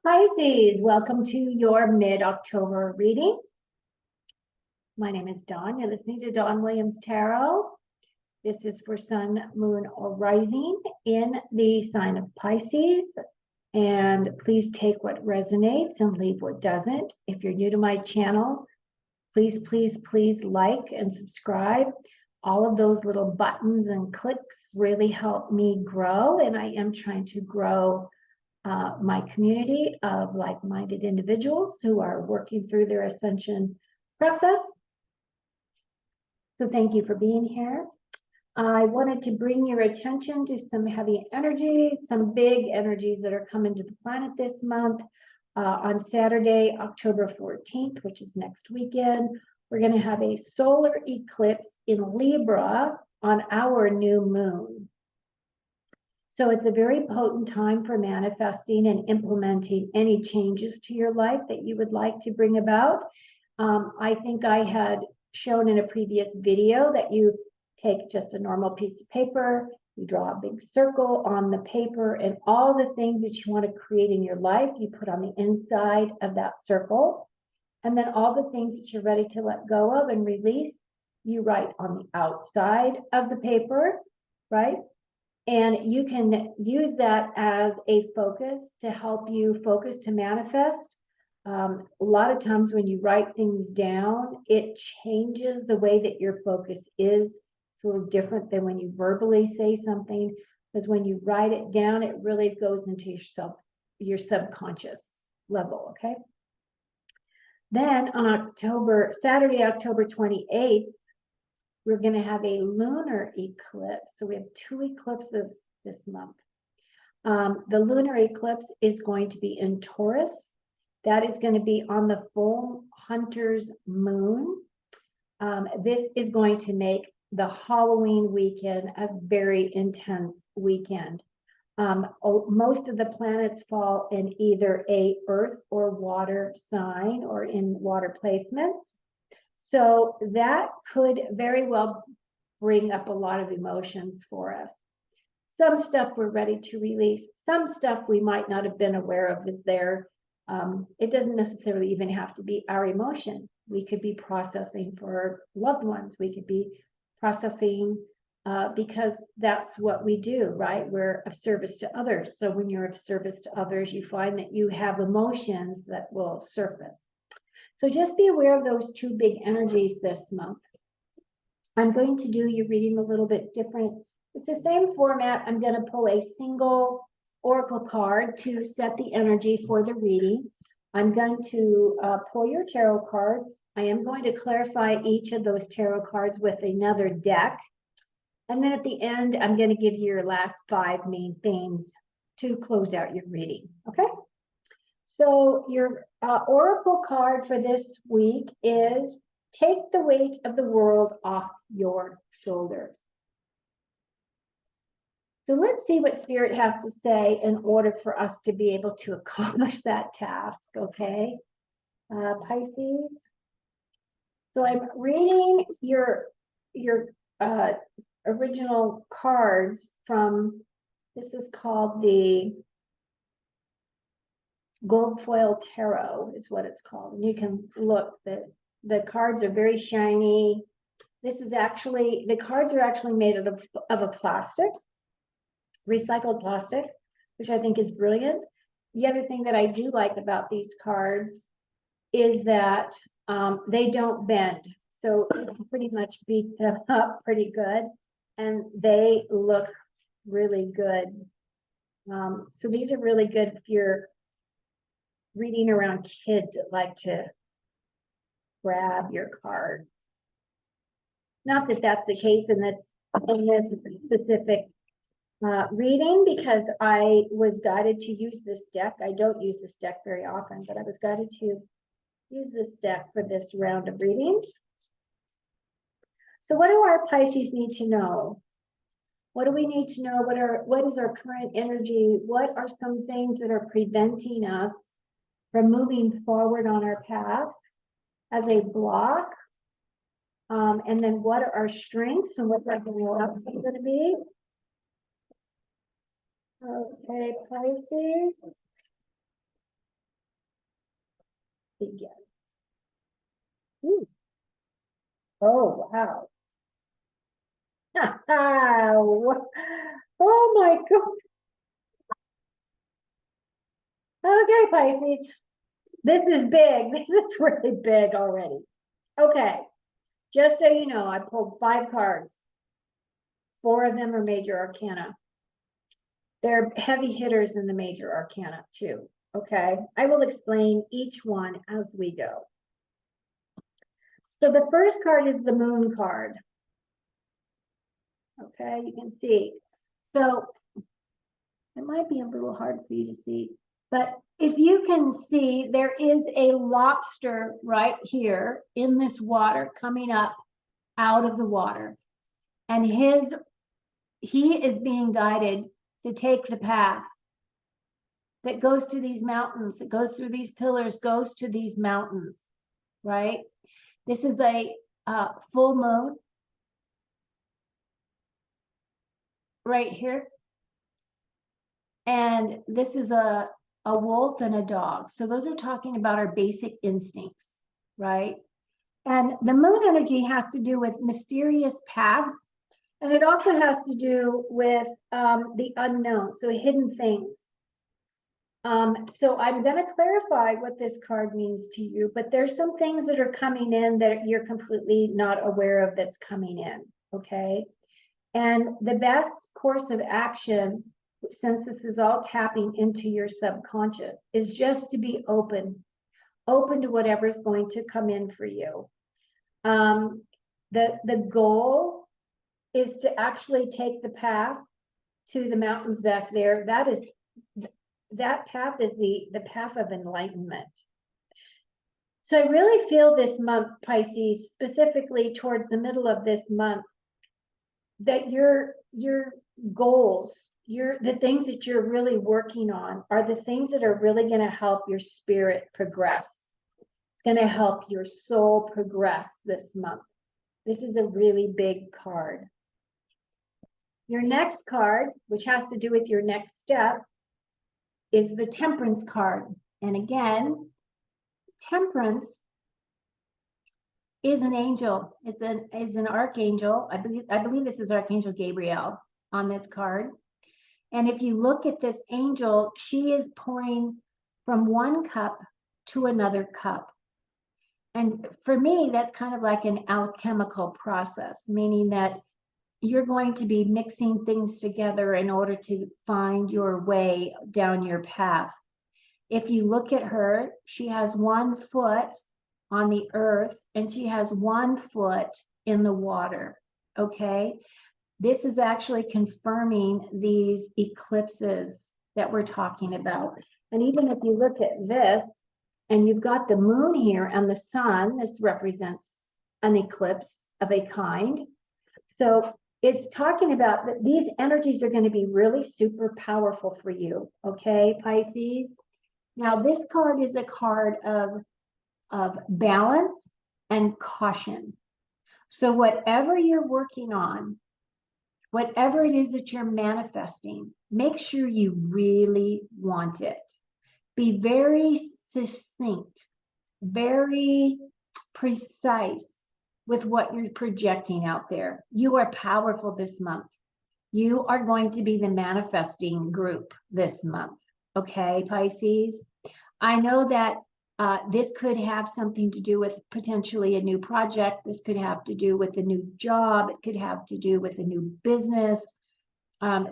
Pisces, welcome to your mid-October reading. My name is Dawn. You're listening to Dawn Williams Tarot. This is for Sun, Moon, or Rising in the sign of Pisces. And please take what resonates and leave what doesn't. If you're new to my channel, please like and subscribe. All of those little buttons and clicks really help me grow, and I am trying to grow my community of like-minded individuals who are working through their ascension process. So thank you for being here. I wanted to bring your attention to some heavy energies, some big energies that are coming to the planet this month. On Saturday, October 14th, which is next weekend, we're going to have a solar eclipse in Libra on our new moon. So it's a very potent time for manifesting and implementing any changes to your life that you would like to bring about. I think I had shown in a previous video that you take just a normal piece of paper, you draw a big circle on the paper, and all the things that you want to create in your life, you put on the inside of that circle. And then all the things that you're ready to let go of and release, you write on the outside of the paper, right? And you can use that as a focus to help you focus to manifest. A lot of times when you write things down, it changes the way that your focus is. It's a little different than when you verbally say something, because when you write it down, it really goes into your subconscious level, okay? Then on Saturday, October 28th, we're going to have a lunar eclipse. So we have two eclipses this month. The lunar eclipse is going to be in Taurus. That is going to be on the full Hunter's moon. This is going to make the Halloween weekend a very intense weekend. Most of the planets fall in either a earth or water sign or in water placements. So that could very well bring up a lot of emotions for us. Some stuff we're ready to release. Some stuff we might not have been aware of is there. It doesn't necessarily even have to be our emotion. We could be processing for loved ones. We could be processing because that's what we do, right? We're of service to others. So when you're of service to others, you find that you have emotions that will surface. So just be aware of those two big energies this month. I'm going to do your reading a little bit different. It's the same format. I'm going to pull a single oracle card to set the energy for the reading. I'm going to pull your tarot cards. I am going to clarify each of those tarot cards with another deck. And then at the end, I'm going to give you your last 5 main themes to close out your reading. Okay? So your oracle card for this week is take the weight of the world off your shoulders. So let's see what Spirit has to say in order for us to be able to accomplish that task, okay? Pisces. So I'm reading your original cards from, this is called the Gold Foil Tarot is what it's called. And you can look, the cards are very shiny. This is actually, the cards are actually made of a plastic, recycled plastic, which I think is brilliant. The other thing that I do like about these cards is that they don't bend. So you can pretty much beat them up pretty good. And they look really good. So these are really good if you're reading around kids that like to grab your card. Not that that's the case in this specific reading, because I was guided to use this deck. I don't use this deck very often, but I was guided to use this deck for this round of readings. So what do our Pisces need to know? What do we need to know? What is our current energy? What are some things that are preventing us from moving forward on our path as a block? And then what are our strengths and what's our going to be? Okay, Pisces. begin. Ooh. Oh, wow. Oh my God. Okay, Pisces. This is big. This is really big already. Okay. Just so you know, I pulled 5 cards. 4 of them are major arcana. They're heavy hitters in the major arcana too. Okay. I will explain each one as we go. So the first card is the moon card. Okay, you can see. So it might be a little hard for you to see, but if you can see, there is a lobster right here in this water coming up out of the water. And he is being guided to take the path that goes to these mountains, that goes through these pillars, goes to these mountains, right? This is a full moon right here. And this is a wolf and a dog. So those are talking about our basic instincts, right? And the moon energy has to do with mysterious paths. And it also has to do with the unknown, so hidden things. So I'm going to clarify what this card means to you, but there's some things that are coming in that you're completely not aware of that's coming in, okay? And the best course of action, since this is all tapping into your subconscious, is just to be open to whatever's going to come in for you. The goal is to actually take the path to the mountains back there. That path is the path of enlightenment. So I really feel this month, Pisces, specifically towards the middle of this month, that your goals, the things that you're really working on are the things that are really going to help your spirit progress. It's going to help your soul progress this month. This is a really big card. Your next card, which has to do with your next step, is the Temperance card. And again, Temperance is an angel. It's an archangel. I believe this is Archangel Gabriel on this card. And if you look at this angel, she is pouring from one cup to another cup. And for me, that's kind of like an alchemical process, meaning that you're going to be mixing things together in order to find your way down your path. If you look at her, she has 1 foot on the earth and she has 1 foot in the water, okay? This is actually confirming these eclipses that we're talking about. And even if you look at this, and you've got the moon here and the sun, this represents an eclipse of a kind. So it's talking about that these energies are going to be really super powerful for you, okay, Pisces? Now, this card is a card of balance and caution. So whatever you're working on, whatever it is that you're manifesting, make sure you really want it. Be very succinct, very precise with what you're projecting out there. You are powerful this month. You are going to be the manifesting group this month. Okay, Pisces? I know that this could have something to do with potentially a new project. This could have to do with a new job. It could have to do with a new business.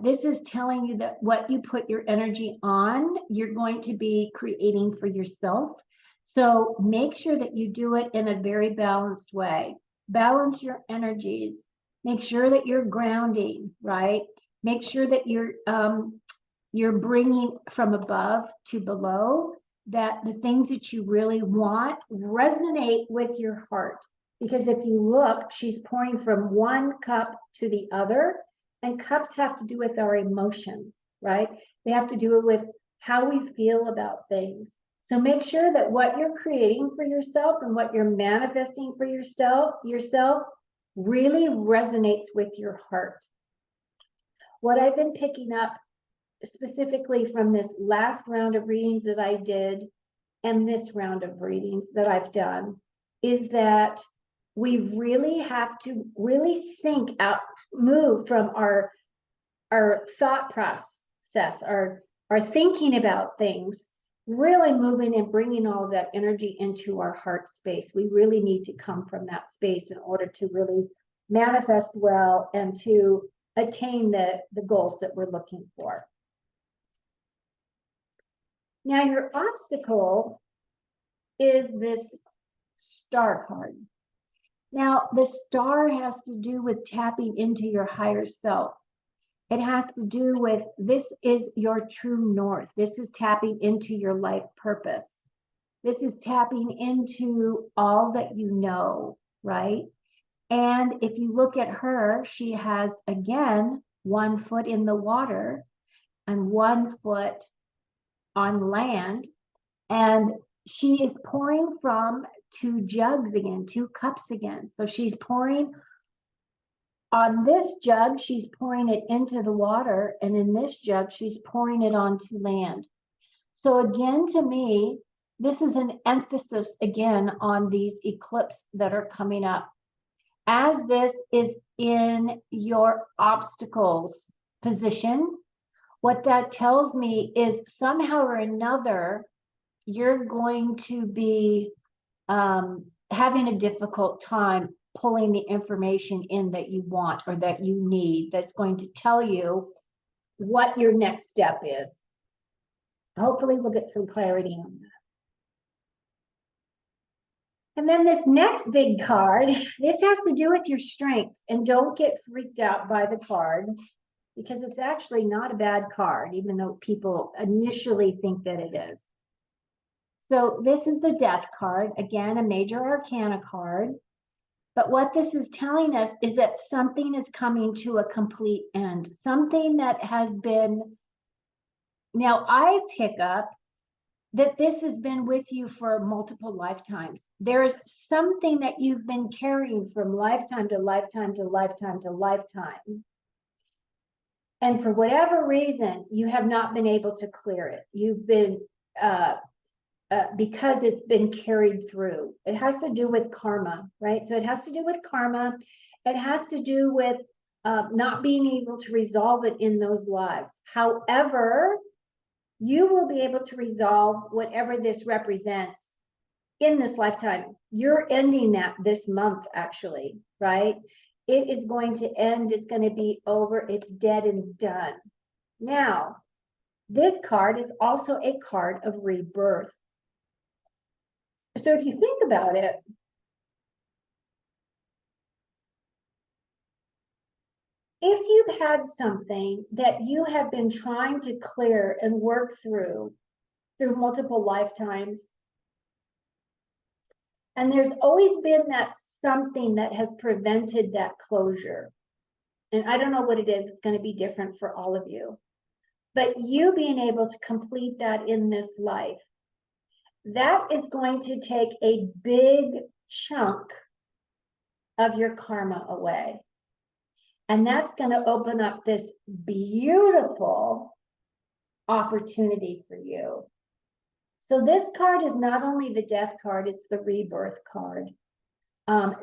This is telling you that what you put your energy on, you're going to be creating for yourself. So make sure that you do it in a very balanced way. Balance your energies. Make sure that you're grounding, right? Make sure that you're bringing from above to below, that the things that you really want resonate with your heart. Because if you look, she's pouring from one cup to the other, and cups have to do with our emotions, right? They have to do with how we feel about things. So make sure that what you're creating for yourself and what you're manifesting for yourself really resonates with your heart. What I've been picking up specifically from this last round of readings that I did and this round of readings that I've done is that we really have to really sync out, move from our thought process, our thinking about things, really moving and bringing all of that energy into our heart space. We really need to come from that space in order to really manifest well and to attain the goals that we're looking for. Now, your obstacle is this star card. Now, the star has to do with tapping into your higher self. It has to do with, this is your true north. This is tapping into your life purpose. This is tapping into all that you know, right? And if you look at her, she has, again, 1 foot in the water and 1 foot on land. And she is pouring from 2 jugs again, 2 cups again. So she's pouring on this jug, she's pouring it into the water, and in this jug, she's pouring it onto land. So again, to me, this is an emphasis again on these eclipses that are coming up. As this is in your obstacles position, what that tells me is somehow or another, you're going to be having a difficult time pulling the information in that you want or that you need, that's going to tell you what your next step is. Hopefully we'll get some clarity on that. And then this next big card, this has to do with your strengths, and don't get freaked out by the card because it's actually not a bad card, even though people initially think that it is. So this is the Death card, again, a major arcana card. But what this is telling us is that something is coming to a complete end. Something that has been, now I pick up that this has been with you for multiple lifetimes. There's something that you've been carrying from lifetime to lifetime to lifetime to lifetime. And for whatever reason, you have not been able to clear it. You've been, because it's been carried through. It has to do with karma, right? So it has to do with karma. It has to do with not being able to resolve it in those lives. However, you will be able to resolve whatever this represents in this lifetime. You're ending that this month, actually, right? It is going to end. It's going to be over. It's dead and done. Now, this card is also a card of rebirth. So if you think about it, if you've had something that you have been trying to clear and work through multiple lifetimes, and there's always been that something that has prevented that closure, and I don't know what it is, it's going to be different for all of you, but you being able to complete that in this life, that is going to take a big chunk of your karma away. And that's going to open up this beautiful opportunity for you. So this card is not only the Death card, it's the rebirth card.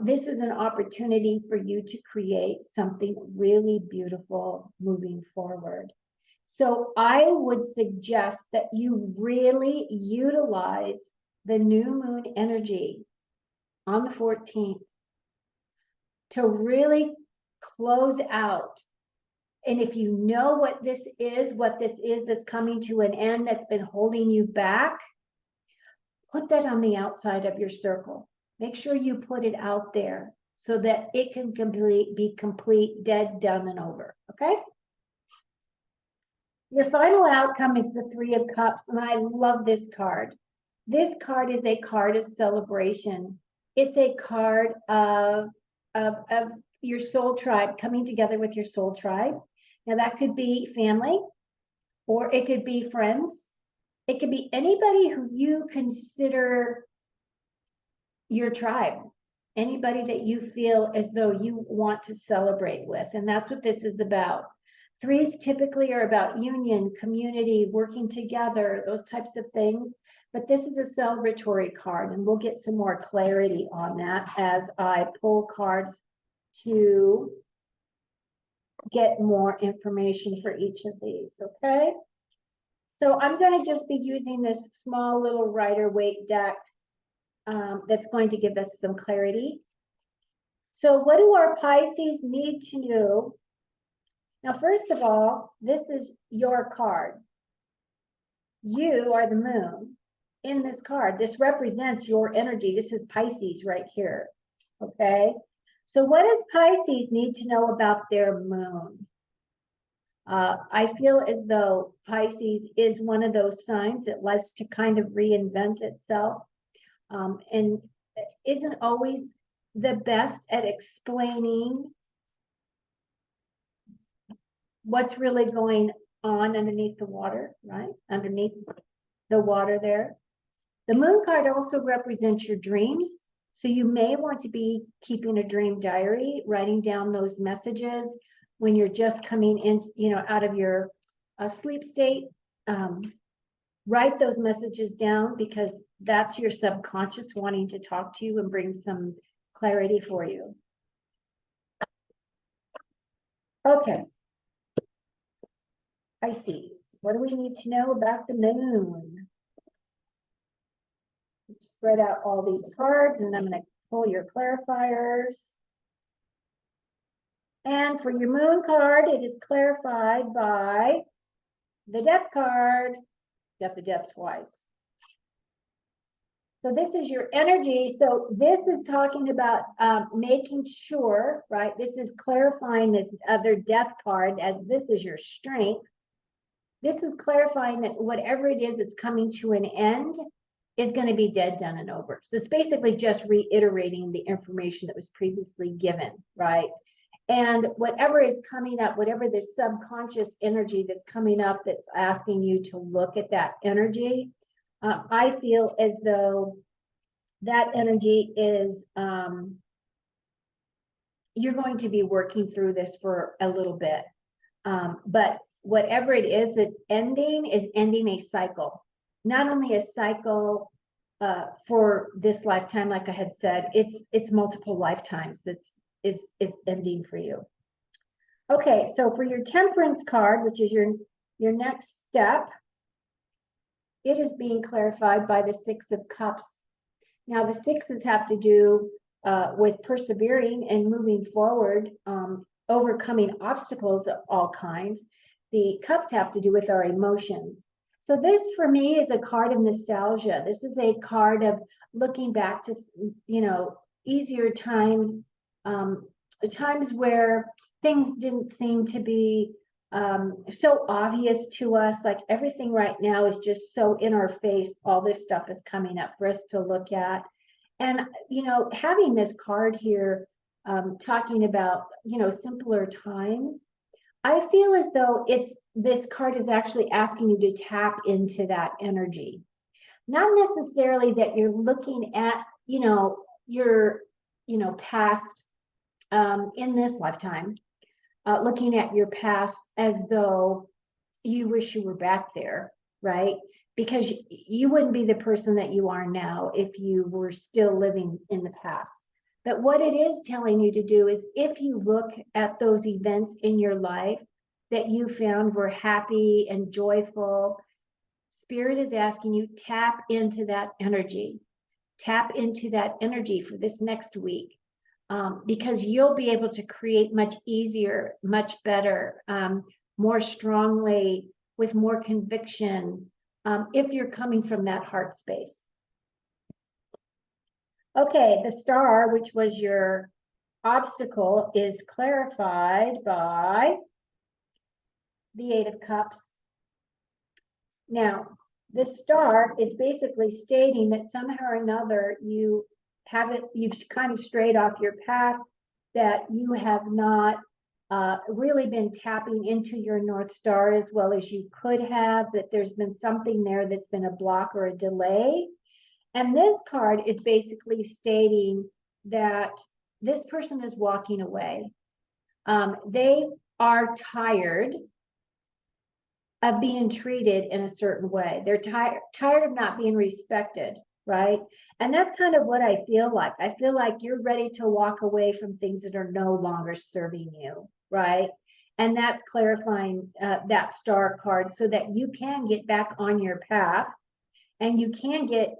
This is an opportunity for you to create something really beautiful moving forward. So I would suggest that you really utilize the new moon energy on the 14th to really close out. And if you know what this is that's coming to an end, that's been holding you back, put that on the outside of your circle. Make sure you put it out there so that it can be complete, dead, done, and over. Okay? Your final outcome is the 3 of Cups, and I love this card. This card is a card of celebration. It's a card of your soul tribe, coming together with your soul tribe. Now that could be family, or it could be friends. It could be anybody who you consider your tribe, anybody that you feel as though you want to celebrate with. And that's what this is about. Threes typically are about union, community, working together, those types of things. But this is a celebratory card, and we'll get some more clarity on that as I pull cards to get more information for each of these, okay? So I'm going to just be using this small little Rider-Waite deck that's going to give us some clarity. So what do our Pisces need to know? Now, first of all, this is your card. You are the moon in this card. This represents your energy. This is Pisces right here, okay? So what does Pisces need to know about their moon? I feel as though Pisces is one of those signs that likes to kind of reinvent itself and isn't always the best at explaining what's really going on underneath the water, right? Underneath the water there. The moon card also represents your dreams. So you may want to be keeping a dream diary, writing down those messages when you're just coming in, out of your sleep state. Write those messages down because that's your subconscious wanting to talk to you and bring some clarity for you. Okay. Pisces, what do we need to know about the moon? Spread out all these cards, and I'm going to pull your clarifiers. And for your moon card, it is clarified by the death card. Got the death twice. So this is your energy. So this is talking about making sure, right? This is clarifying this other death card as this is your strength. This is clarifying that whatever it is that's coming to an end is going to be dead, done, and over. So it's basically just reiterating the information that was previously given, right? And whatever is coming up, whatever the subconscious energy that's coming up that's asking you to look at that energy, I feel as though that energy is, you're going to be working through this for a little bit. But whatever it is that's ending is ending a cycle. Not only a cycle for this lifetime, like I had said, it's multiple lifetimes that's ending for you. Okay, so for your temperance card, which is your next step, it is being clarified by the Six of Cups. Now the sixes have to do with persevering and moving forward, overcoming obstacles of all kinds. The cups have to do with our emotions. So this for me is a card of nostalgia. This is a card of looking back to, easier times, times where things didn't seem to be so obvious to us. Like everything right now is just so in our face. All this stuff is coming up for us to look at. And, having this card here, talking about, simpler times, I feel as though this card is actually asking you to tap into that energy. Not necessarily that you're looking at, your, past in this lifetime, looking at your past as though you wish you were back there, right? Because you wouldn't be the person that you are now if you were still living in the past. But what it is telling you to do is if you look at those events in your life that you found were happy and joyful, Spirit is asking you, tap into that energy. Tap into that energy for this next week. Because you'll be able to create much easier, much better, more strongly, with more conviction, if you're coming from that heart space. Okay, the star, which was your obstacle, is clarified by the Eight of Cups. Now, the star is basically stating that somehow or another you've kind of strayed off your path, that you have not really been tapping into your North Star as well as you could have, that there's been something there that's been a block or a delay. And this card is basically stating that this person is walking away. They are tired of being treated in a certain way. They're tired of not being respected, right? And that's kind of what I feel like. I feel like you're ready to walk away from things that are no longer serving you, right? And that's clarifying that star card so that you can get back on your path and you can get,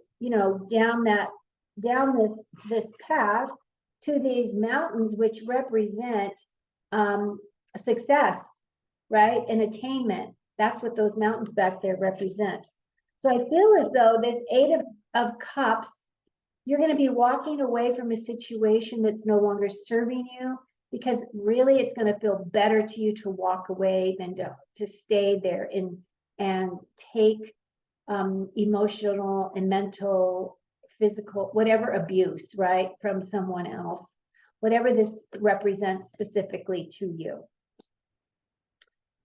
down this path to these mountains, which represent success, right? And attainment. That's what those mountains back there represent. So I feel as though this Eight of Cups, you're going to be walking away from a situation that's no longer serving you, because really it's going to feel better to you to walk away than to stay there and take emotional and mental, physical, whatever abuse, right, from someone else, whatever this represents specifically to you.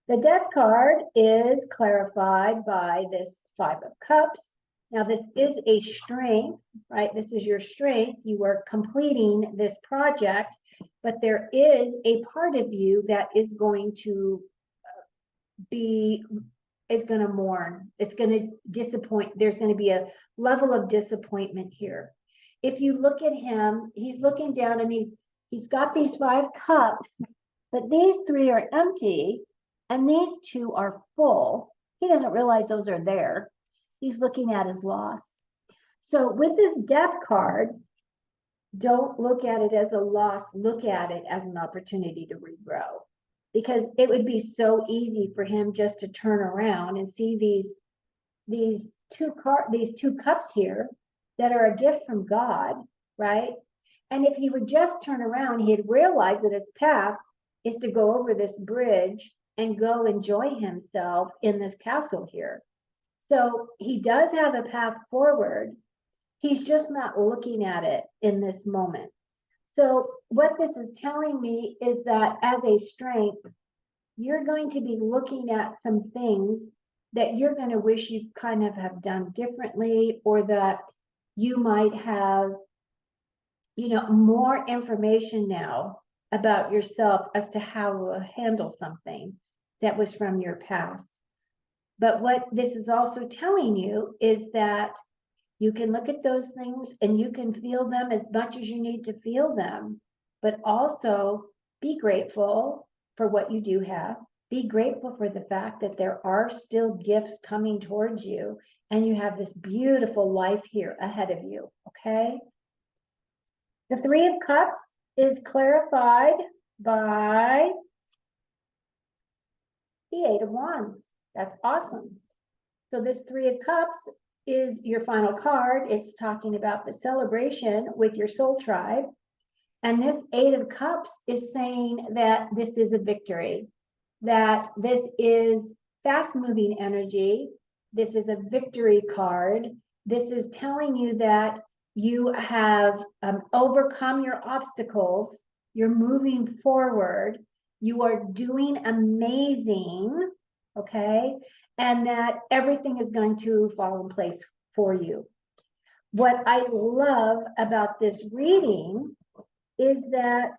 The Death card is clarified by this Five of Cups. Now, this is a strength, right? This is your strength. You are completing this project, but there is a part of you that is going to mourn. It's going to disappoint. There's going to be a level of disappointment here. If you look at him, he's looking down and he's got these 5 cups, but these 3 are empty and these 2 are full. He doesn't realize those are there. He's looking at his loss. So with this Death card, don't look at it as a loss. Look at it as an opportunity to regrow, because it would be so easy for him just to turn around and see these two cups here that are a gift from God, right? And if he would just turn around, he'd realize that his path is to go over this bridge and go enjoy himself in this castle here. So he does have a path forward. He's just not looking at it in this moment. So what this is telling me is that as a strength, you're going to be looking at some things that you're going to wish you kind of have done differently, or that you might have, more information now about yourself as to how to handle something that was from your past. But what this is also telling you is that you can look at those things and you can feel them as much as you need to feel them, but also be grateful for what you do have. Be grateful for the fact that there are still gifts coming towards you and you have this beautiful life here ahead of you, okay? The 3 of Cups is clarified by the 8 of Wands. That's awesome. So this 3 of Cups is your final card. It's talking about the celebration with your soul tribe. And this 8 of Cups is saying that this is a victory, that this is fast moving energy. This is a victory card. This is telling you that you have overcome your obstacles. You're moving forward. You are doing amazing, okay? And that everything is going to fall in place for you. What I love about this reading is that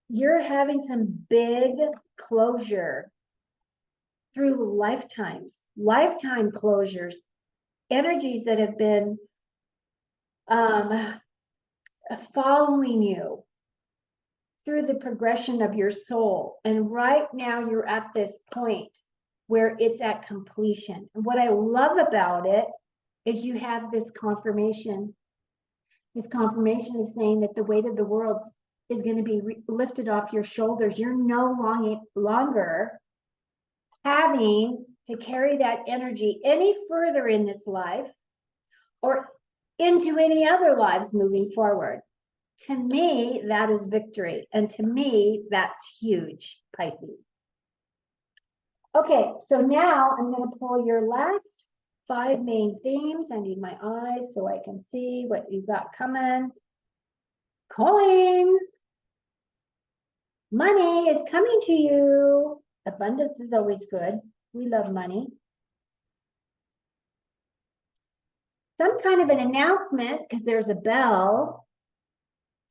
you're having some big closure through lifetime closures, energies that have been following you through the progression of your soul. And right now you're at this point where it's at completion. And what I love about it is you have this confirmation. This confirmation is saying that the weight of the world is going to be lifted off your shoulders. You're no longer having to carry that energy any further in this life or into any other lives moving forward. To me, that is victory. And to me, that's huge, Pisces. Okay, so now I'm going to pull your last 5 main themes. I need my eyes so I can see what you've got coming. Coins. Money is coming to you. Abundance is always good. We love money. Some kind of an announcement, because there's a bell.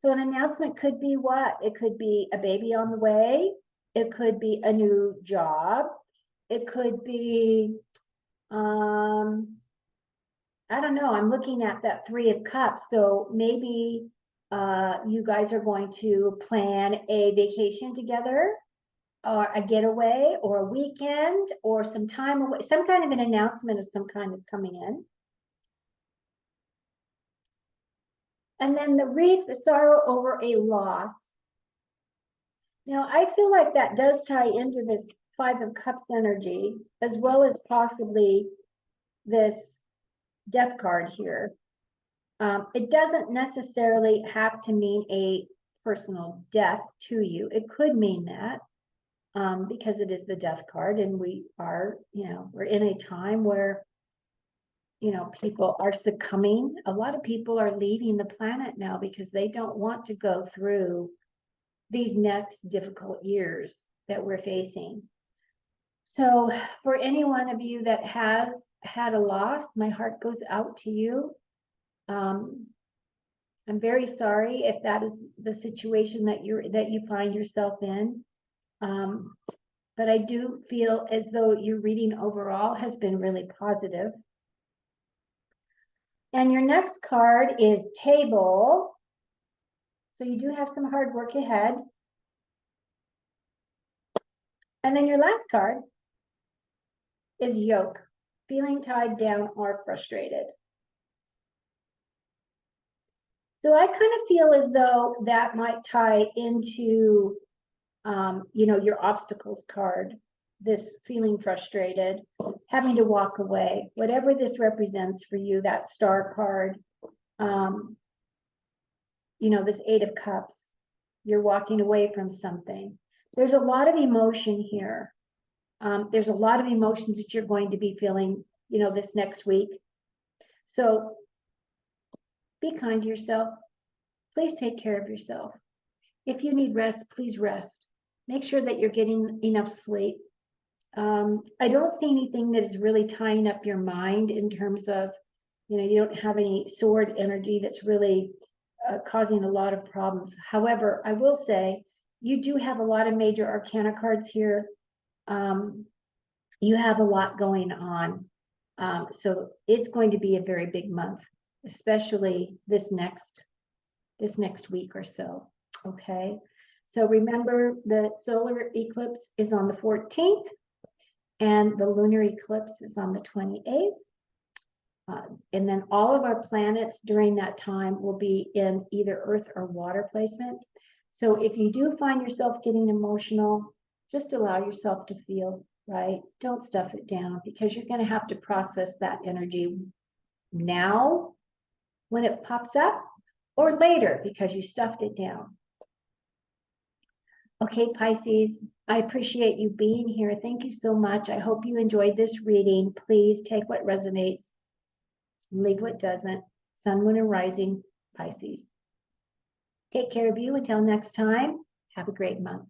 So an announcement could be what? It could be a baby on the way. It could be a new job. It could be, I don't know, I'm looking at that 3 of Cups, so maybe you guys are going to plan a vacation together, or a getaway, or a weekend, or some time away, some kind of an announcement of some kind is coming in. And then the wreath, the sorrow over a loss. Now, I feel like that does tie into this 5 of Cups energy, as well as possibly this Death card here. It doesn't necessarily have to mean a personal death to you. It could mean that, because it is the Death card, and we are, we're in a time where, people are succumbing. A lot of people are leaving the planet now because they don't want to go through these next difficult years that we're facing. So for any one of you that has had a loss, my heart goes out to you. I'm very sorry if that is the situation that you find yourself in. But I do feel as though your reading overall has been really positive. And your next card is Table. So you do have some hard work ahead. And then your last card is Yoke, feeling tied down or frustrated. So I kind of feel as though that might tie into, your obstacles card, this feeling frustrated, having to walk away, whatever this represents for you, that Star card, this 8 of Cups, you're walking away from something. There's a lot of emotion here. There's a lot of emotions that you're going to be feeling, this next week. So be kind to yourself. Please take care of yourself. If you need rest, please rest. Make sure that you're getting enough sleep. I don't see anything that is really tying up your mind in terms of, you don't have any sword energy that's really causing a lot of problems. However, I will say you do have a lot of major arcana cards here. You have a lot going on. So it's going to be a very big month, especially this next week or so. Okay. So remember, the solar eclipse is on the 14th and the lunar eclipse is on the 28th. And then all of our planets during that time will be in either earth or water placement. So if you do find yourself getting emotional, just allow yourself to feel, right? Don't stuff it down, because you're going to have to process that energy now when it pops up, or later because you stuffed it down. Okay, Pisces, I appreciate you being here. Thank you so much. I hope you enjoyed this reading. Please take what resonates, leave what doesn't. Sun, Moon, and Rising, Pisces. Take care of you. Until next time, have a great month.